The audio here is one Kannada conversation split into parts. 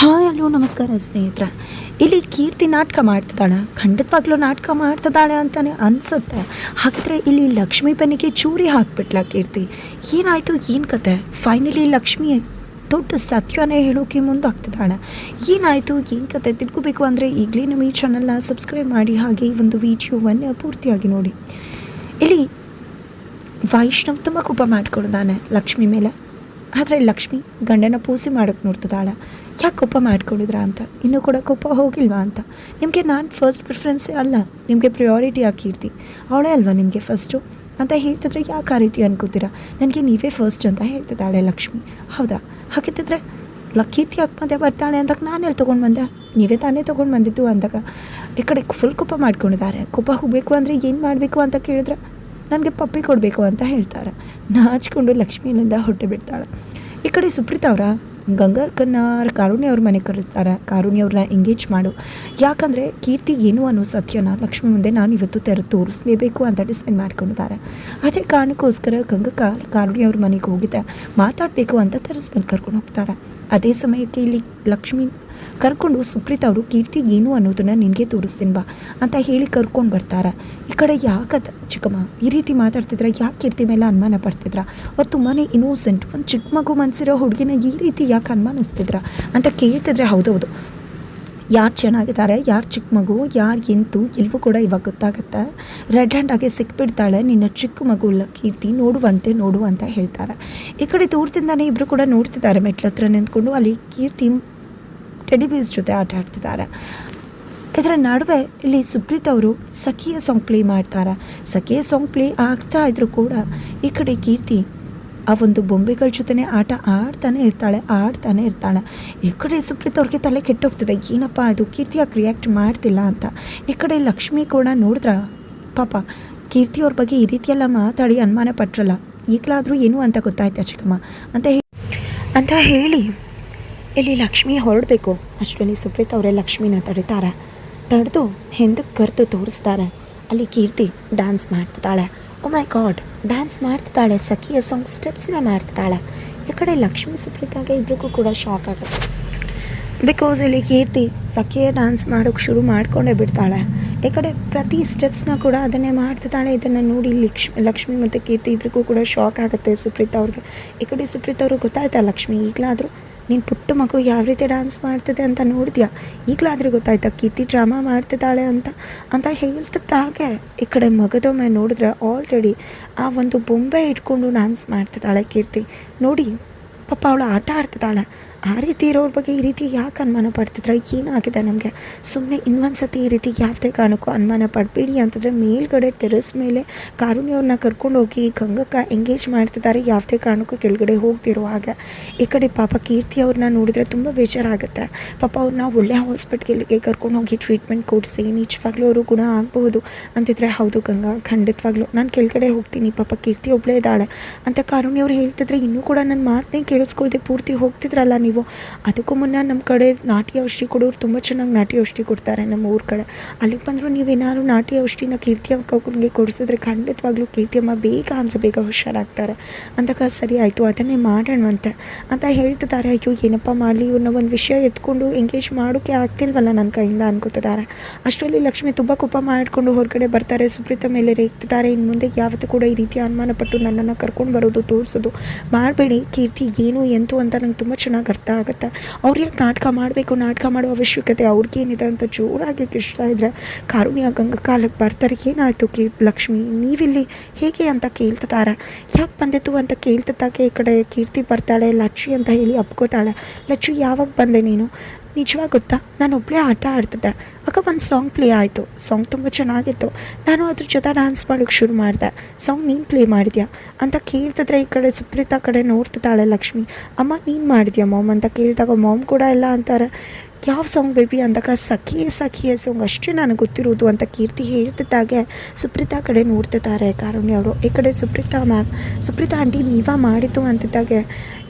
ಹಾಯ್ ಹಲೋ ನಮಸ್ಕಾರ ಸ್ನೇಹಿತರೆ. ಇಲ್ಲಿ ಕೀರ್ತಿ ನಾಟಕ ಮಾಡ್ತಿದ್ದಾಳೆ, ಖಂಡಿತವಾಗ್ಲೂ ನಾಟಕ ಮಾಡ್ತಿದ್ದಾಳೆ ಅಂತಲೇ ಅನಿಸುತ್ತೆ. ಹಾಗಿದ್ರೆ ಇಲ್ಲಿ ಲಕ್ಷ್ಮಿ ಬೆನ್ನಿಗೆ ಚೂರಿ ಹಾಕ್ಬಿಟ್ಲ ಕೀರ್ತಿ. ಏನಾಯಿತು, ಏನು ಕತೆ? ಫೈನಲಿ ಲಕ್ಷ್ಮಿ ದೊಡ್ಡ ಸತ್ಯನೇ ಹೇಳೋಕೆ ಮುಂದಾಗ್ತಿದ್ದಾಳೆ. ಏನಾಯಿತು, ಏನು ಕತೆ ತಿಳ್ಕೋಬೇಕು ಅಂದರೆ ಈಗಲೇ ನಮ್ಮ ಈ ಚಾನಲ್ನ ಸಬ್ಸ್ಕ್ರೈಬ್ ಮಾಡಿ, ಹಾಗೆ ಈ ಒಂದು ವಿಡಿಯೋವನ್ನು ಪೂರ್ತಿಯಾಗಿ ನೋಡಿ. ಇಲ್ಲಿ ವೈಷ್ಣವ್ ತುಂಬ ಕೋಪ ಮಾಡ್ಕೊಂಡಿದ್ದಾನೆ ಲಕ್ಷ್ಮಿ ಮೇಲೆ. ಆದರೆ ಲಕ್ಷ್ಮಿ ಗಂಡನ ಪೂಸಿ ಮಾಡೋಕ್ಕೆ ನೋಡ್ತಿದ್ದಾಳೆ. ಯಾಕೆ ಕೋಪ ಮಾಡ್ಕೊಂಡಿದ್ರ ಅಂತ, ಇನ್ನೂ ಕೂಡ ಕೋಪ ಹೋಗಿಲ್ವಾ ಅಂತ. ನಿಮಗೆ ನಾನು ಫಸ್ಟ್ ಪ್ರಿಫರೆನ್ಸೇ ಅಲ್ಲ, ನಿಮಗೆ ಪ್ರಿಯಾರಿಟಿ ಕೀರ್ತಿ, ಅವಳೇ ಅಲ್ವಾ ನಿಮಗೆ ಫಸ್ಟು ಅಂತ ಹೇಳ್ತಿದ್ರೆ ಯಾಕೆ ಆ ರೀತಿ ಅನ್ಕೋತೀರಾ? ನನಗೆ ನೀವೇ ಫಸ್ಟ್ ಅಂತ ಹೇಳ್ತಿದ್ದಾಳೆ ಲಕ್ಷ್ಮಿ. ಹೌದಾ? ಹಾಗಿದ್ದರೆ ಕೀರ್ತಿ ಯಾಕೆ ಮತ್ತೆ ಬರ್ತಾಳೆ ಅಂದಾಗ ನಾನು ಎಲ್ಲಿ ತೊಗೊಂಡು ಬಂದೆ? ನೀವೇ ತಾನೇ ತೊಗೊಂಡು ಬಂದಿದ್ದು ಅಂದಾಗ ಈ ಕಡೆ ಫುಲ್ ಕೋಪ ಮಾಡ್ಕೊಂಡಿದ್ದಾರೆ. ಕೋಪ ಹೋಗಬೇಕು ಅಂದರೆ ಏನು ಮಾಡಬೇಕು ಅಂತ ಕೇಳಿದ್ರೆ ನನಗೆ ಪಪ್ಪಿ ಕೊಡಬೇಕು ಅಂತ ಹೇಳ್ತಾರೆ. ನಾಚಿಕೊಂಡು ಲಕ್ಷ್ಮಿಯಿಂದ ಹೊಟ್ಟೆ ಬಿಡ್ತಾಳೆ. ಈ ಕಡೆ ಸುಪ್ರೀತಾ ಅವರ ಗಂಗಕ್ಕನ್ನ ಕಾರುಣ್ಯ ಅವ್ರ ಮನೆಗೆ ಕರೆಸ್ತಾರೆ. ಕಾರುಣ್ಯ ಅವ್ರನ್ನ ಎಂಗೇಜ್ ಮಾಡು, ಯಾಕಂದರೆ ಕೀರ್ತಿ ಏನು ಅನ್ನೋ ಸತ್ಯನ ಲಕ್ಷ್ಮಿ ಮುಂದೆ ನಾನು ಇವತ್ತು ತೋರಿಸ್ಲೇಬೇಕು ಅಂತ ಡಿಸೈಡ್ ಮಾಡ್ಕೊಂಡಿದ್ದಾರೆ. ಅದೇ ಕಾರಣಕ್ಕೋಸ್ಕರ ಗಂಗಕ್ಕ ಕಾರುಣ್ಯ ಅವ್ರ ಮನೆಗೆ ಹೋಗಿದೆ, ಮಾತಾಡಬೇಕು ಅಂತ ಟೆರೆಸ್ ಮೇಲೆ ಕರ್ಕೊಂಡು ಹೋಗ್ತಾರೆ. ಅದೇ ಸಮಯಕ್ಕೆ ಇಲ್ಲಿ ಲಕ್ಷ್ಮಿ ಕರ್ಕೊಂಡು ಸುಪ್ರೀತಾ ಅವರು ಕೀರ್ತಿ ಏನು ಅನ್ನೋದನ್ನು ನಿನಗೆ ತೋರಿಸ್ತೀನಿ ಬಾ ಅಂತ ಹೇಳಿ ಕರ್ಕೊಂಡು ಬರ್ತಾರೆ. ಈ ಕಡೆ ಯಾಕದ ಚಿಕ್ಕಮ್ಮ ಈ ರೀತಿ ಮಾತಾಡ್ತಿದ್ರೆ, ಯಾಕೆ ಕೀರ್ತಿ ಮೇಲೆ ಅನುಮಾನ ಪಡ್ತಿದ್ರ? ಅವ್ರು ತುಂಬಾ ಇನ್ನೋಸೆಂಟ್, ಒಂದು ಚಿಕ್ಕ ಮಗು ಮನಸ್ಸಿರೋ ಹುಡುಗಿನ ಈ ರೀತಿ ಯಾಕೆ ಅನುಮಾನಿಸ್ತಿದ್ರ ಅಂತ ಕೇಳ್ತಿದ್ರೆ, ಹೌದೌದು ಯಾರು ಚೆನ್ನಾಗಿದ್ದಾರೆ, ಯಾರು ಚಿಕ್ಕ ಮಗು, ಯಾರು ಎಂತು ಎಲ್ವೂ ಕೂಡ ಇವಾಗ ಗೊತ್ತಾಗುತ್ತೆ. ರೆಡ್ ಹ್ಯಾಂಡಾಗಿ ಸಿಕ್ಬಿಡ್ತಾಳೆ ನಿನ್ನ ಚಿಕ್ಕ ಮಗು ಕೀರ್ತಿ, ನೋಡು ಅಂತ ಹೇಳ್ತಾರೆ. ಈ ಕಡೆ ದೂರದಿಂದಾನೇ ಇಬ್ಬರು ಕೂಡ ನೋಡ್ತಿದ್ದಾರೆ, ಮೆಟ್ಲ ಹತ್ರ ನಿಂತ್ಕೊಂಡು. ಅಲ್ಲಿ ಕೀರ್ತಿ ಟೆಡಿ ಬೀಸ್ ಜೊತೆ ಆಟ ಆಡ್ತಿದ್ದಾರೆ. ಇದರ ನಡುವೆ ಇಲ್ಲಿ ಸುಪ್ರೀತ್ ಅವರು ಸಖಿಯ ಸಾಂಗ್ ಪ್ಲೇ ಮಾಡ್ತಾರೆ. ಸಖಿಯ ಸಾಂಗ್ ಪ್ಲೇ ಆಗ್ತಾ ಇದ್ರು ಕೂಡ ಈ ಕಡೆ ಕೀರ್ತಿ ಆ ಒಂದು ಬೊಂಬೆಗಳ ಜೊತೆ ಆಟ ಆಡ್ತಾನೆ ಇರ್ತಾಳೆ. ಈ ಕಡೆ ಸುಪ್ರೀತ್ ಅವ್ರಿಗೆ ತಲೆ ಕೆಟ್ಟೋಗ್ತದೆ, ಏನಪ್ಪ ಅದು ಕೀರ್ತಿ ಯಾಕೆ ರಿಯಾಕ್ಟ್ ಮಾಡ್ತಿಲ್ಲ ಅಂತ. ಈ ಕಡೆ ಲಕ್ಷ್ಮಿ ಕೂಡ ನೋಡಿದ್ರ, ಪಾಪ ಕೀರ್ತಿ ಅವ್ರ ಬಗ್ಗೆ ಈ ರೀತಿಯೆಲ್ಲ ಮಾತಾಡಿ ಅನುಮಾನ ಪಟ್ರಲ್ಲ, ಈಗಲಾದರೂ ಏನು ಅಂತ ಗೊತ್ತಾಯ್ತಾ ಚಿಕ್ಕಮ್ಮ ಅಂತ ಹೇಳಿ ಇಲ್ಲಿ ಲಕ್ಷ್ಮಿ ಹೊರಡಬೇಕು. ಅಷ್ಟರಲ್ಲಿ ಸುಪ್ರೀತ್ ಅವರೇ ಲಕ್ಷ್ಮಿನ ತಡೆದು ಹಿಂದಕ್ಕೆ ಕರೆದು ತೋರಿಸ್ತಾರೆ. ಅಲ್ಲಿ ಕೀರ್ತಿ ಡ್ಯಾನ್ಸ್ ಮಾಡ್ತಿದ್ದಾಳೆ. ಓ ಮೈ ಗಾಡ್, ಡ್ಯಾನ್ಸ್ ಮಾಡ್ತಿದ್ದಾಳೆ, ಸಖಿಯ ಸಾಂಗ್ ಸ್ಟೆಪ್ಸ್ನ ಮಾಡ್ತಿದ್ದಾಳೆ. ಈ ಕಡೆ ಲಕ್ಷ್ಮಿ ಸುಪ್ರೀತಾಗೆ ಇಬ್ಬರಿಗೂ ಕೂಡ ಶಾಕ್ ಆಗುತ್ತೆ. ಬಿಕಾಸ್ ಇಲ್ಲಿ ಕೀರ್ತಿ ಸಖಿಯ ಡ್ಯಾನ್ಸ್ ಮಾಡೋಕ್ಕೆ ಶುರು ಮಾಡ್ಕೊಂಡೇ ಬಿಡ್ತಾಳೆ. ಈ ಕಡೆ ಪ್ರತಿ ಸ್ಟೆಪ್ಸ್ನ ಕೂಡ ಅದನ್ನೇ ಮಾಡ್ತಿದ್ದಾಳೆ. ಇದನ್ನು ನೋಡಿ ಲಕ್ಷ್ಮಿ ಮತ್ತು ಕೀರ್ತಿ ಇಬ್ಬರಿಗೂ ಕೂಡ ಶಾಕ್ ಆಗುತ್ತೆ ಸುಪ್ರೀತಾ ಅವ್ರಿಗೆ. ಈ ಕಡೆ ಸುಪ್ರೀತಾ ಅವ್ರಿಗೆ ಗೊತ್ತಾಯ್ತಾ, ಲಕ್ಷ್ಮಿ ಈಗಲಾದರೂ ನೀನು ಪುಟ್ಟ ಮಗು ಯಾವ ರೀತಿ ಡ್ಯಾನ್ಸ್ ಮಾಡ್ತಿದೆ ಅಂತ ನೋಡಿದ್ಯಾ, ಈಗಲಾದರೂ ಗೊತ್ತಾಯ್ತಾ ಕೀರ್ತಿ ಡ್ರಾಮಾ ಮಾಡ್ತಿದ್ದಾಳೆ ಅಂತ ಹೇಳ್ತಿದ್ದಾಗೆ ಈ ಕಡೆ ಮಗದೊಮ್ಮೆ ನೋಡಿದ್ರೆ ಆಲ್ರೆಡಿ ಆ ಒಂದು ಬೊಂಬೆ ಇಟ್ಕೊಂಡು ಡ್ಯಾನ್ಸ್ ಮಾಡ್ತಿದ್ದಾಳೆ ಕೀರ್ತಿ. ನೋಡಿ ಪಾಪ ಅವಳು ಆಟ ಆಡ್ತಿದ್ದಾಳೆ. ಆ ರೀತಿ ಇರೋರ ಬಗ್ಗೆ ಈ ರೀತಿ ಯಾಕೆ ಅನುಮಾನ ಪಡ್ತಿದ್ರೆ, ಏನಾಗಿದೆ ನಮಗೆ? ಸುಮ್ಮನೆ ಇನ್ನೊಂದು ಸತಿ ಈ ರೀತಿ ಯಾವುದೇ ಕಾರಣಕ್ಕೂ ಅನುಮಾನ ಪಡಬೇಡಿ ಅಂತಂದರೆ ಮೇಲ್ಗಡೆ ಟೆರೆಸ್ ಮೇಲೆ ಕಾರುಣ್ಯವ್ರನ್ನ ಕರ್ಕೊಂಡು ಹೋಗಿ ಗಂಗಕ್ಕ ಎಂಗೇಜ್ ಮಾಡ್ತಿದ್ದಾರೆ, ಯಾವುದೇ ಕಾರಣಕ್ಕೂ ಕೆಳಗಡೆ ಹೋಗ್ತಿರೋ ಹಾಗೆ. ಈ ಕಡೆ ಪಾಪ ಕೀರ್ತಿ ಅವ್ರನ್ನ ನೋಡಿದರೆ ತುಂಬ ಬೇಜಾರಾಗುತ್ತೆ. ಪಾಪ ಅವ್ರನ್ನ ಒಳ್ಳೆ ಹಾಸ್ಪಿಟ್ಲಿಗೆ ಕರ್ಕೊಂಡು ಹೋಗಿ ಟ್ರೀಟ್ಮೆಂಟ್ ಕೊಡಿಸಿ ನಿಜವಾಗ್ಲೂ ಅವರು ಗುಣ ಆಗಬಹುದು ಅಂತಿದ್ರೆ, ಹೌದು ಗಂಗಾ ಖಂಡಿತವಾಗ್ಲೂ ನಾನು ಕೆಳಗಡೆ ಹೋಗ್ತೀನಿ, ಪಾಪ ಕೀರ್ತಿ ಒಬ್ಬಳೇ ಇದ್ದಾಳೆ ಅಂತ ಕಾರುಣ್ಯವ್ರು ಹೇಳ್ತಿದ್ರೆ, ಇನ್ನೂ ಕೂಡ ನನ್ನ ಮಾತನ್ನೇ ಕೇಳಿಸ್ಕೊಳ್ದೆ ಪೂರ್ತಿ ಹೋಗ್ತಿದ್ರಲ್ಲ ನೀವು. ಅದಕ್ಕೂ ಮುನ್ನ ನಮ್ಮ ಕಡೆ ನಾಟಿ ಔಷಧಿ ಕೊಡೋರು ತುಂಬ ಚೆನ್ನಾಗಿ ನಾಟಿ ಔಷಧಿ ಕೊಡ್ತಾರೆ ನಮ್ಮ ಊರ ಕಡೆ. ಅಲ್ಲಿಗೆ ಬಂದರೂ ನೀವೇನಾದ್ರು ನಾಟಿ ಔಷಧಿನ ಕೀರ್ತಿ ಅಮ್ಮನಿಗೆ ಕೊಡಿಸಿದ್ರೆ ಖಂಡಿತವಾಗ್ಲೂ ಕೀರ್ತಿಯಮ್ಮ ಬೇಗ ಅಂದರೆ ಬೇಗ ಹುಷಾರಾಗ್ತಾರೆ ಅಂದಾಗ, ಸರಿ ಆಯಿತು ಅದನ್ನೇ ಮಾಡೋಣವಂತೆ ಅಂತ ಹೇಳ್ತಿದ್ದಾರೆ. ಅಯ್ಯೋ ಏನಪ್ಪ ಮಾಡಲಿ, ಇವ್ರನ್ನ ಒಂದು ವಿಷಯ ಎತ್ಕೊಂಡು ಎಂಗೇಜ್ ಮಾಡೋಕ್ಕೆ ಆಗ್ತಿಲ್ವಲ್ಲ ನನ್ನ ಕೈಯಿಂದ ಅನ್ಕೋತಿದ್ದಾರೆ. ಅಷ್ಟರಲ್ಲಿ ಲಕ್ಷ್ಮಿ ತುಂಬ ಕೋಪ ಮಾಡಿಕೊಂಡು ಹೊರಗಡೆ ಬರ್ತಾರೆ, ಸುಪ್ರೀತಾ ಮೇಲೆ ರೇಗ್ತಿದ್ದಾರೆ. ಇನ್ನು ಮುಂದೆ ಯಾವತ್ತೂ ಕೂಡ ಈ ರೀತಿ ಅನುಮಾನ ಪಟ್ಟು ನನ್ನನ್ನು ಕರ್ಕೊಂಡು ಬರೋದು ತೋರಿಸೋದು ಮಾಡಬೇಡಿ, ಕೀರ್ತಿ ಏನು ಎಂತು ಅಂತ ನಂಗೆ ತುಂಬ ಚೆನ್ನಾಗಿ ಅರ್ಥ ಆಗುತ್ತೆ. ಅವ್ರು ಯಾಕೆ ನಾಟಕ ಮಾಡೋ ಅವಶ್ಯಕತೆ ಅವ್ರಿಗೇನಿದೆ ಅಂತ ಜೋರಾಗಿ ಕಿರ್ಚ್ತಾ ಇದ್ರೆ ಕಾರುಣ್ಯ ಗಂಗಾ ಕಾಲಕ್ಕೆ ಬರ್ತಾರೆ. ಏನಾಯಿತು ಲಕ್ಷ್ಮಿ ನೀವಿಲ್ಲಿ ಹೇಗೆ ಅಂತ ಕೇಳ್ತಿದ್ದಾರೆ. ಯಾಕೆ ಬಂದಿತ್ತು ಅಂತ ಕೇಳ್ತಿದ್ದಾಗೆ ಈ ಕಡೆ ಕೀರ್ತಿ ಬರ್ತಾಳೆ, ಲಚ್ಚಿ ಅಂತ ಹೇಳಿ ಅಪ್ಕೋತಾಳೆ. ಲಚ್ಚಿ ಯಾವಾಗ ಬಂದೆ ನೀನು? ನಿಜವಾಗಿ ಗೊತ್ತಾ, ನಾನು ಒಬ್ಬಳೇ ಆಟ ಆಡ್ತಿದ್ದೆ, ಆಗ ಒಂದು ಸಾಂಗ್ ಪ್ಲೇ ಆಯಿತು, ಸಾಂಗ್ ತುಂಬ ಚೆನ್ನಾಗಿತ್ತು, ನಾನು ಅದ್ರ ಜೊತೆ ಡ್ಯಾನ್ಸ್ ಮಾಡೋಕ್ಕೆ ಶುರು ಮಾಡಿದೆ, ಸಾಂಗ್ ನೀನು ಪ್ಲೇ ಮಾಡಿದ್ಯಾ ಅಂತ ಕೇಳ್ತಿದ್ರೆ ಈ ಕಡೆ ಸುಪ್ರೀತಾ ಕಡೆ ನೋಡ್ತಿದ್ದಾಳೆ ಲಕ್ಷ್ಮಿ. ಅಮ್ಮ ನೀನು ಮಾಡಿದ್ಯಾ ಮಾಮ್ ಅಂತ ಕೇಳಿದಾಗ ಮಾಮ್ ಕೂಡ ಎಲ್ಲ ಅಂತಾರೆ. ಯಾವ ಸಾಂಗ್ ಬೇಬಿ ಅಂದಾಗ, ಸಖಿಯೇ ಸಾಂಗ್ ಅಷ್ಟೇ ನನಗೆ ಗೊತ್ತಿರೋದು ಅಂತ ಕೀರ್ತಿ ಹೇಳ್ತಿದ್ದಾಗೆ ಸುಪ್ರೀತಾ ಕಡೆ ನೋಡ್ತಿದ್ದಾರೆ ಕಾರುಣ್ಯ ಅವರು. ಈ ಕಡೆ ಸುಪ್ರೀತಾ ಆಂಟಿ ನೀವಾ ಮಾಡಿದ್ದು ಅಂತಿದ್ದಾಗೆ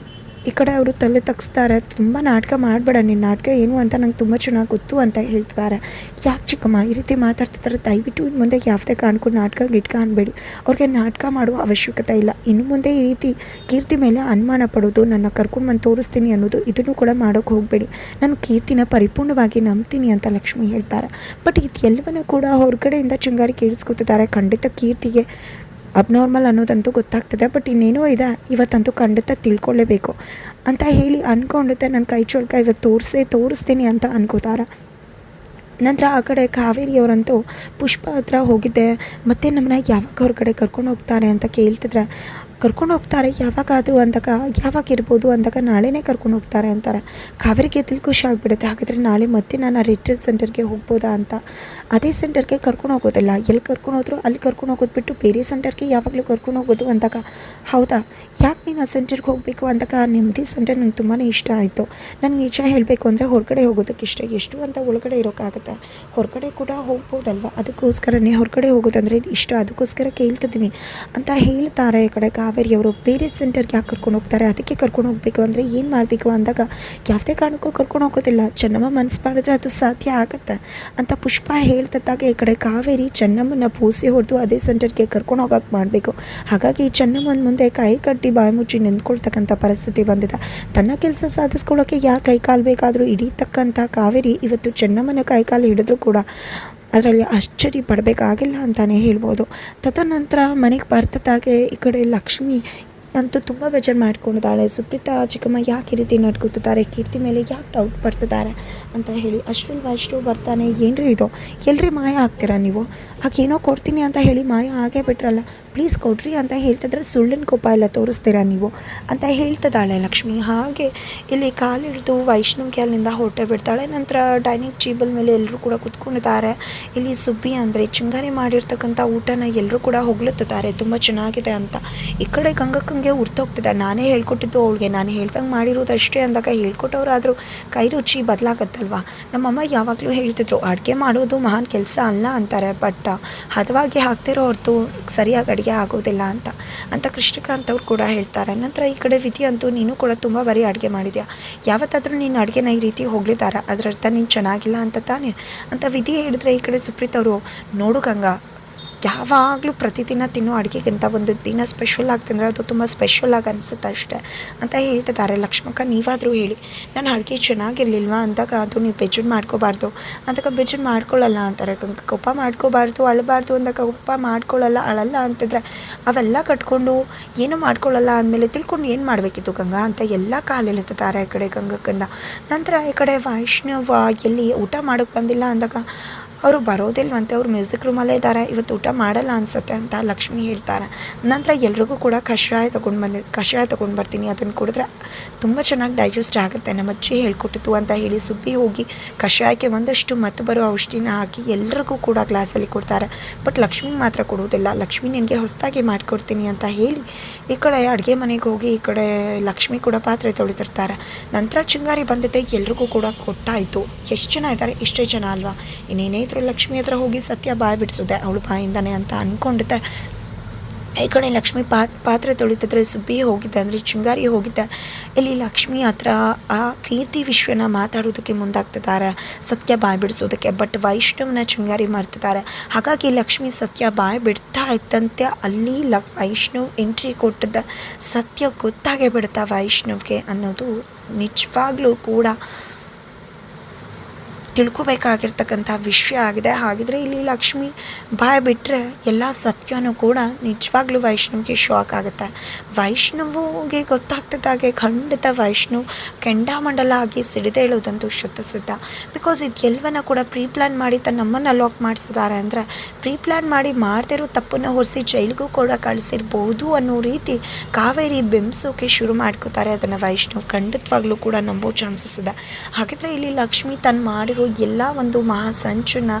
ಈ ಕಡೆ ಅವರು ತಲೆ ತಗ್ಸ್ತಾರೆ. ತುಂಬ ನಾಟಕ ಮಾಡಬೇಡ, ನಿನ್ನ ನಾಟಕ ಏನು ಅಂತ ನಂಗೆ ತುಂಬ ಚೆನ್ನಾಗಿ ಗೊತ್ತು ಅಂತ ಹೇಳ್ತಿದ್ದಾರೆ. ಯಾಕೆ ಚಿಕ್ಕಮ್ಮ ಈ ರೀತಿ ಮಾತಾಡ್ತಿದ್ದಾರೆ, ದಯವಿಟ್ಟು ಇನ್ನು ಮುಂದೆ ಯಾವುದೇ ಕಾರಣಕ್ಕೂ ನಾಟಕ ಗಿಟ್ಕ ಅನ್ಬೇಡಿ. ಅವ್ರಿಗೆ ನಾಟಕ ಮಾಡುವ ಅವಶ್ಯಕತೆ ಇಲ್ಲ. ಇನ್ನು ಮುಂದೆ ಈ ರೀತಿ ಕೀರ್ತಿ ಮೇಲೆ ಅನುಮಾನ ಪಡೋದು, ನನ್ನ ಕರ್ಕೊಂಡು ಬಂದು ತೋರಿಸ್ತೀನಿ ಅನ್ನೋದು ಇದನ್ನು ಕೂಡ ಮಾಡೋಕ್ಕೆ ಹೋಗಬೇಡಿ. ನಾನು ಕೀರ್ತಿನ ಪರಿಪೂರ್ಣವಾಗಿ ನಂಬ್ತೀನಿ ಅಂತ ಲಕ್ಷ್ಮಿ ಹೇಳ್ತಾರೆ. ಬಟ್ ಇದು ಎಲ್ಲವನ್ನೂ ಕೂಡ ಹೊರಗಡೆಯಿಂದ ಚಿಂಗಾರಿ ಕೇಳಿಸ್ಕೊತಿದ್ದಾರೆ. ಖಂಡಿತ ಕೀರ್ತಿಗೆ ಅಬ್ನಾರ್ಮಲ್ ಅನ್ನೋದಂತೂ ಗೊತ್ತಾಗ್ತದೆ, ಬಟ್ ಇನ್ನೇನೋ ಇದೆ, ಇವತ್ತಂತೂ ಖಂಡಿತ ತಿಳ್ಕೊಳ್ಳೇಬೇಕು ಅಂತ ಹೇಳಿ ಅಂದ್ಕೊಂಡಿದ್ದೆ. ನನ್ನ ಕೈ ಚೊಳ್ಕ ಇವತ್ತು ತೋರಿಸ್ತೀನಿ ಅಂತ ಅನ್ಕೋತಾರೆ. ನಂತರ ಆ ಕಡೆ ಕಾವೇರಿಯವರಂತೂ ಪುಷ್ಪ ಹತ್ರ ಹೋಗಿದ್ದೆ, ಮತ್ತು ನಮ್ಮನ್ನ ಯಾವಾಗ ಹೊರಗಡೆ ಕರ್ಕೊಂಡು ಹೋಗ್ತಾರೆ ಅಂತ ಕೇಳ್ತಿದ್ರೆ, ಕರ್ಕೊಂಡು ಹೋಗ್ತಾರೆ ಯಾವಾಗಾದರೂ ಅಂದಾಗ, ಯಾವಾಗ ಇರ್ಬೋದು ಅಂದಾಗ ನಾಳೆನೇ ಕರ್ಕೊಂಡು ಹೋಗ್ತಾರೆ ಅಂತಾರೆ. ಕಾವೇರಿಗೆ ಎಲ್ಲಿ ಖುಷಿ ಆಗಿಬಿಡುತ್ತೆ. ಹಾಗಾದರೆ ನಾಳೆ ಮತ್ತೆ ನಾನು ರಿಟ್ರೀಟ್ ಸೆಂಟರ್ಗೆ ಹೋಗ್ಬೋದಾ ಅಂತ. ಅದೇ ಸೆಂಟರ್ಗೆ ಕರ್ಕೊಂಡು ಹೋಗೋದಿಲ್ಲ, ಎಲ್ಲಿ ಕರ್ಕೊಂಡು ಹೋದ್ರು ಅಲ್ಲಿ ಕರ್ಕೊಂಡು ಹೋಗೋದು ಬಿಟ್ಟು ಬೇರೆ ಸೆಂಟರ್ಗೆ ಯಾವಾಗಲೂ ಕರ್ಕೊಂಡು ಹೋಗೋದು ಅಂದಾಗ, ಹೌದಾ ಯಾಕೆ ನೀನು ಆ ಸೆಂಟರ್ಗೆ ಹೋಗಬೇಕು ಅಂದಾಗ, ನೆಮ್ಮದಿ ಸೆಂಟರ್ ನಂಗೆ ತುಂಬಾ ಇಷ್ಟ ಆಯಿತು. ನನಗೆ ನಿಜ ಹೇಳಬೇಕು ಅಂದರೆ ಹೊರಗಡೆ ಹೋಗೋದಕ್ಕೆ ಇಷ್ಟ. ಎಷ್ಟು ಅಂತ ಒಳಗಡೆ ಇರೋಕ್ಕಾಗುತ್ತೆ, ಹೊರಗಡೆ ಕೂಡ ಹೋಗ್ಬೋದಲ್ವ, ಅದಕ್ಕೋಸ್ಕರನೇ ಹೊರಗಡೆ ಹೋಗೋದಂದರೆ ಇಷ್ಟ, ಅದಕ್ಕೋಸ್ಕರ ಕೇಳ್ತಿದ್ದೀನಿ ಅಂತ ಹೇಳ್ತಾರೆ. ಈ ಕಡೆ ಕಾವೇರಿಯವರು ಬೇರೆ ಸೆಂಟರ್ಗೆ ಯಾಕೆ ಕರ್ಕೊಂಡು ಹೋಗ್ತಾರೆ, ಅದಕ್ಕೆ ಕರ್ಕೊಂಡು ಹೋಗಬೇಕು ಅಂದರೆ ಏನು ಮಾಡಬೇಕು ಅಂದಾಗ, ಯಾವುದೇ ಕಾರಣಕ್ಕೂ ಕರ್ಕೊಂಡು ಹೋಗೋದಿಲ್ಲ, ಚೆನ್ನಮ್ಮ ಮನಸ್ಸು ಮಾಡಿದ್ರೆ ಅದು ಸಾಧ್ಯ ಆಗುತ್ತೆ ಅಂತ ಪುಷ್ಪ ಹೇಳ್ತಿದ್ದಾಗ, ಈ ಕಡೆ ಕಾವೇರಿ ಚೆನ್ನಮ್ಮನ ಪೂಸಿ ಹೊಡೆದು ಅದೇ ಸೆಂಟರ್ಗೆ ಕರ್ಕೊಂಡು ಹೋಗೋಕೆ ಮಾಡಬೇಕು. ಹಾಗಾಗಿ ಚೆನ್ನಮ್ಮನ ಮುಂದೆ ಕೈ ಕಟ್ಟಿ ಬಾಯಿ ಮುಚ್ಚಿ ನಿಂತ್ಕೊಳ್ತಕ್ಕಂಥ ಪರಿಸ್ಥಿತಿ ಬಂದಿದೆ. ತನ್ನ ಕೆಲಸ ಸಾಧಿಸ್ಕೊಳ್ಳೋಕ್ಕೆ ಯಾರು ಕೈಕಾಲು ಬೇಕಾದರೂ ಹಿಡಿತಕ್ಕಂಥ ಕಾವೇರಿ ಇವತ್ತು ಚೆನ್ನಮ್ಮನ ಕೈಕಾಲು ಹಿಡಿದ್ರೂ ಕೂಡ ಅದರಲ್ಲಿ ಆಶ್ಚರ್ಯ ಪಡಬೇಕಾಗಿಲ್ಲ ಅಂತಲೇ ಹೇಳ್ಬೋದು. ತದನಂತರ ಮನೆಗೆ ಬರ್ತಿದ್ದಾಗೆ ಈ ಕಡೆ ಲಕ್ಷ್ಮಿ ಅಂತೂ ತುಂಬ ಬೇಜಾರು ಮಾಡ್ಕೊಂಡಿದ್ದಾಳೆ. ಸುಪ್ರೀತಾ ಚಿಕ್ಕಮ್ಮ ಯಾಕೆ ಈ ರೀತಿ ನಡ್ಕೊತಿದ್ದಾರೆ, ಕೀರ್ತಿ ಮೇಲೆ ಯಾಕೆ ಡೌಟ್ ಪಡ್ತಿದ್ದಾರೆ ಅಂತ ಹೇಳಿ. ಅಷ್ಟರಲ್ಲಿ ವೈಷ್ಣವ್ ಬರ್ತಾನೆ, ಏನ್ರಿ ಇದು, ಎಲ್ರಿ ಮಾಯ ಆಗ್ತೀರಾ ನೀವು, ಏನೋ ಕೊಡ್ತೀನಿ ಅಂತ ಹೇಳಿ ಮಾಯ ಆಗೇ ಬಿಟ್ರಲ್ಲ, ಪ್ಲೀಸ್ ಕೊಡ್ರಿ ಅಂತ ಹೇಳ್ತಿದ್ರೆ ಸುಳ್ಳಿನ ಕೋಪ ಎಲ್ಲ ತೋರಿಸ್ತೀರಾ ನೀವು ಅಂತ ಹೇಳ್ತಿದ್ದಾಳೆ ಲಕ್ಷ್ಮಿ. ಹಾಗೆ ಇಲ್ಲಿ ಕಾಲಿಡ್ದು ವೈಷ್ಣವ್ಗೆ ಅಲ್ಲಿಂದ ಹೊರಟೆ ಬಿಡ್ತಾಳೆ. ನಂತರ ಡೈನಿಂಗ್ ಟೇಬಲ್ ಮೇಲೆ ಎಲ್ಲರೂ ಕೂಡ ಕುತ್ಕೊಂಡಿದ್ದಾರೆ. ಇಲ್ಲಿ ಸುಬ್ಬಿ ಅಂದರೆ ಚಿಂಗಾರಿ ಮಾಡಿರ್ತಕ್ಕಂಥ ಊಟನ ಎಲ್ಲರೂ ಕೂಡ ಹೊಗಳುತ್ತಿದ್ದಾರೆ, ತುಂಬ ಚೆನ್ನಾಗಿದೆ ಅಂತ. ಈ ಕಡೆ ಗಂಗಕ್ಕಂಗೆ ಉರ್ತೋಗ್ತಿದೆ, ನಾನೇ ಹೇಳ್ಕೊಟ್ಟಿದ್ದು ಅವಳಿಗೆ, ನಾನು ಹೇಳ್ದಂಗೆ ಮಾಡಿರೋದು ಅಷ್ಟೇ ಅಂದಾಗ, ಹೇಳ್ಕೊಟ್ಟವ್ರಾದರೂ ಕೈ ರುಚಿ ಬದಲಾಗತ್ತಲ್ವ. ನಮ್ಮಮ್ಮ ಯಾವಾಗಲೂ ಹೇಳ್ತಿದ್ರು ಅಡುಗೆ ಮಾಡೋದು ಮಹಾನ್ ಕೆಲಸ ಅಲ್ಲ ಅಂತಾರೆ, ಬಟ್ ಹದವಾಗಿ ಹಾಕ್ತಿರೋ ಹೊರತು ಸರಿಯಾಗಿ ಅಡುಗೆ ಆಗೋದಿಲ್ಲ ಅಂತ ಕೃಷ್ಣಕಾಂತ್ ಅವ್ರು ಕೂಡ ಹೇಳ್ತಾರೆ. ನಂತರ ಈ ಕಡೆ ವಿಧಿ ಅಂತೂ ನೀನು ಕೂಡ ತುಂಬ ಬರೀ ಅಡುಗೆ ಮಾಡಿದ್ಯಾ, ಯಾವತ್ತಾದರೂ ನೀನು ಅಡುಗೆನ ಈ ರೀತಿ ಹೋಗ್ಲಿದ್ದಾರೆ, ಅದರರ್ಥ ನೀನು ಚೆನ್ನಾಗಿಲ್ಲ ಅಂತ ತಾನೇ ಅಂತ ವಿಧಿ ಹೇಳಿದ್ರೆ, ಈ ಕಡೆ ಸುಪ್ರೀತ್ ಅವರು ನೋಡು ಗಂಗಾ, ಯಾವಾಗಲೂ ಪ್ರತಿದಿನ ತಿನ್ನೋ ಅಡುಗೆಗಿಂತ ಒಂದು ದಿನ ಸ್ಪೆಷಲ್ ಆಗಿ ತಿಂದರೆ ಅದು ತುಂಬ ಸ್ಪೆಷಲ್ ಆಗಿ ಅನಿಸುತ್ತೆ ಅಷ್ಟೇ ಅಂತ ಹೇಳ್ತಿದ್ದಾರೆ. ಲಕ್ಷ್ಮಕ್ಕ ನೀವಾದರೂ ಹೇಳಿ, ನಾನು ಅಡುಗೆ ಚೆನ್ನಾಗಿರ್ಲಿಲ್ವಾ ಅಂದಾಗ, ಅದು ನೀವು ಬೇಜಾರು ಮಾಡ್ಕೋಬಾರ್ದು ಅಂದಾಗ ಬೇಜಾರು ಮಾಡ್ಕೊಳ್ಳಲ್ಲ ಅಂತಾರೆ. ಕೋಪ ಮಾಡ್ಕೋಬಾರ್ದು, ಅಳಬಾರ್ದು ಅಂದಾಗ ಕೋಪ ಮಾಡ್ಕೊಳ್ಳಲ್ಲ, ಅಳಲ್ಲ ಅಂತಿದ್ರೆ ಅವೆಲ್ಲ ಕಟ್ಕೊಂಡು ಏನೂ ಮಾಡ್ಕೊಳ್ಳಲ್ಲ ಅಂದಮೇಲೆ ತಿಳ್ಕೊಂಡು ಏನು ಮಾಡಬೇಕಿತ್ತು ಗಂಗಾ ಅಂತ ಎಲ್ಲ ಕಾಲು ಎಳಿತಿದ್ದಾರೆ ಈ ಕಡೆ ಗಂಗಕ್ಕಂದ. ನಂತರ ಈ ಕಡೆ ವೈಷ್ಣವ ಎಲ್ಲಿ ಊಟ ಮಾಡೋಕ್ಕೆ ಬಂದಿಲ್ಲ ಅಂದಾಗ, ಅವರು ಬರೋದಿಲ್ವಂತೆ, ಅವ್ರು ಮ್ಯೂಸಿಕ್ ರೂಮಲ್ಲೇ ಇದ್ದಾರೆ, ಇವತ್ತು ಊಟ ಮಾಡಲ್ಲ ಅನಿಸುತ್ತೆ ಅಂತ ಲಕ್ಷ್ಮಿ ಹೇಳ್ತಾರೆ. ನಂತರ ಎಲ್ರಿಗೂ ಕೂಡ ಕಷಾಯ ತೊಗೊಂಡು ಬರ್ತೀನಿ, ಅದನ್ನು ಕುಡಿದ್ರೆ ತುಂಬ ಚೆನ್ನಾಗಿ ಡೈಜೆಸ್ಟ್ ಆಗುತ್ತೆ, ನಮ್ಮ ಅಜ್ಜಿ ಹೇಳ್ಕೊಟ್ಟಿತ್ತು ಅಂತ ಹೇಳಿ ಸುಬ್ಬಿ ಹೋಗಿ ಕಷಾಯಕ್ಕೆ ಒಂದಷ್ಟು ಮತ್ತು ಬರೋ ಔಷಧಿನ ಹಾಕಿ ಎಲ್ಲರಿಗೂ ಕೂಡ ಗ್ಲಾಸಲ್ಲಿ ಕೊಡ್ತಾರೆ. ಬಟ್ ಲಕ್ಷ್ಮಿಗೆ ಮಾತ್ರ ಕೊಡೋದಿಲ್ಲ. ಲಕ್ಷ್ಮಿ ನಿನಗೆ ಹೊಸದಾಗಿ ಮಾಡಿಕೊಡ್ತೀನಿ ಅಂತ ಹೇಳಿ ಈ ಕಡೆ ಅಡುಗೆ ಮನೆಗೆ ಹೋಗಿ ಈ ಕಡೆ ಲಕ್ಷ್ಮಿ ಕೂಡ ಪಾತ್ರೆ ತೊಳಿತಿರ್ತಾರೆ. ನಂತರ ಚಿಂಗಾರಿ ಬಂದಿದ್ದೆ, ಎಲ್ರಿಗೂ ಕೂಡ ಕೊಟ್ಟಾಯಿತು. ಎಷ್ಟು ಜನ ಇದ್ದಾರೆ, ಇಷ್ಟೇ ಜನ ಅಲ್ವಾ, ಇನ್ನೇನೇ ಲಕ್ಷ್ಮಿ ಹತ್ರ ಹೋಗಿ ಸತ್ಯ ಬಾಯಿ ಬಿಡಿಸೋದೆ ಅವಳು ಬಾಯಿಂದಾನೆ ಅಂತ ಅಂದ್ಕೊಂಡಿದ್ದೆ. ಈ ಕಡೆ ಲಕ್ಷ್ಮಿ ಪಾತ್ರೆ ತೊಳಿತಿದ್ರೆ ಸುಬ್ಬಿ ಹೋಗಿದ್ದೆ, ಅಂದರೆ ಚಿಂಗಾರಿ ಹೋಗಿದ್ದೆ. ಇಲ್ಲಿ ಲಕ್ಷ್ಮಿ ಹತ್ರ ಆ ಕೀರ್ತಿ ವಿಶ್ವನ ಮಾತಾಡೋದಕ್ಕೆ ಮುಂದಾಗ್ತಿದ್ದಾರೆ, ಸತ್ಯ ಬಾಯಿ ಬಿಡಿಸೋದಕ್ಕೆ. ಬಟ್ ವೈಷ್ಣವನ ಚಿಂಗಾರಿ ಮಾಡ್ತಿದ್ದಾರೆ. ಹಾಗಾಗಿ ಲಕ್ಷ್ಮಿ ಸತ್ಯ ಬಾಯಿ ಬಿಡ್ತಾ ಇದ್ದಂತೆ ಅಲ್ಲಿ ವೈಷ್ಣವ್ ಎಂಟ್ರಿ ಕೊಟ್ಟಿದ್ದ. ಸತ್ಯ ಗೊತ್ತಾಗೇ ಬಿಡುತ್ತಾ ವೈಷ್ಣವ್ಗೆ ಅನ್ನೋದು ನಿಜವಾಗ್ಲೂ ಕೂಡ ತಿಳ್ಕೊಬೇಕಾಗಿರ್ತಕ್ಕಂಥ ವಿಷಯ ಆಗಿದೆ. ಹಾಗಿದ್ರೆ ಇಲ್ಲಿ ಲಕ್ಷ್ಮಿ ಬಾಯ್ ಬಿಟ್ಟರೆ ಎಲ್ಲ ಸತ್ಯನೂ ಕೂಡ ನಿಜವಾಗ್ಲೂ ವೈಷ್ಣವ್ಗೆ ಶಾಕ್ ಆಗುತ್ತೆ. ವೈಷ್ಣವ್ಗೆ ಗೊತ್ತಾಗ್ತಿದ್ದಾಗೆ ಖಂಡಿತ ವೈಷ್ಣವ್ ಕೆಂಡಾಮಂಡಲ ಆಗಿ ಸಿಡಿದೇಳೋದಂತೂ ಶುದ್ಧ. ಬಿಕಾಸ್ ಇದು ಎಲ್ಲವನ್ನ ಕೂಡ ಪ್ರೀ ಪ್ಲ್ಯಾನ್ ಮಾಡಿ ತನ್ನಮ್ಮನ್ನು ಲಾಕ್ ಮಾಡಿಸಿದ್ದಾರೆ ಅಂದರೆ, ಪ್ರೀ ಪ್ಲ್ಯಾನ್ ಮಾಡಿ ಮಾಡ್ತಿರೋ ತಪ್ಪನ್ನು ಹೊರಿಸಿ ಜೈಲಿಗೂ ಕೂಡ ಕಳಿಸಿರ್ಬೋದು ಅನ್ನೋ ರೀತಿ ಕಾವೇರಿ ಬೆಂಬಿಸೋಕೆ ಶುರು ಮಾಡ್ಕೋತಾರೆ. ಅದನ್ನು ವೈಷ್ಣವ್ ಖಂಡಿತವಾಗ್ಲೂ ಕೂಡ ನಂಬೋ ಚಾನ್ಸಸ್ ಇದೆ. ಹಾಗಿದ್ರೆ ಇಲ್ಲಿ ಲಕ್ಷ್ಮಿ ತನ್ನ ಮಾಡಿರೋ ಎಲ್ಲ ಒಂದು ಮಹಾ ಸಂಚನ್ನು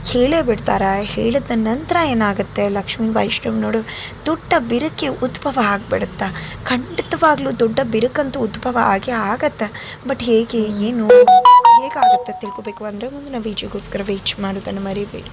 ಹೇಳೇ ಬಿಡ್ತಾರೆ. ಹೇಳಿದ ನಂತರ ಏನಾಗುತ್ತೆ, ಲಕ್ಷ್ಮೀ ವೈಷ್ಣವ್ ನೋಡು ದೊಡ್ಡ ಬಿರುಕೆ ಉದ್ಭವ ಆಗಿಬಿಡುತ್ತೆ. ಖಂಡಿತವಾಗ್ಲೂ ದೊಡ್ಡ ಬಿರುಕಂತೂ ಉದ್ಭವ ಆಗತ್ತೆ. ಬಟ್ ಹೇಗಾಗುತ್ತೆ ತಿಳ್ಕೊಬೇಕು ಅಂದರೆ ಮುಂದಿನ ವಿಡಿಯೋಗೋಸ್ಕರ ವೇಟ್ ಮಾಡೋದನ್ನು ಮರಿಬೇಡಿ.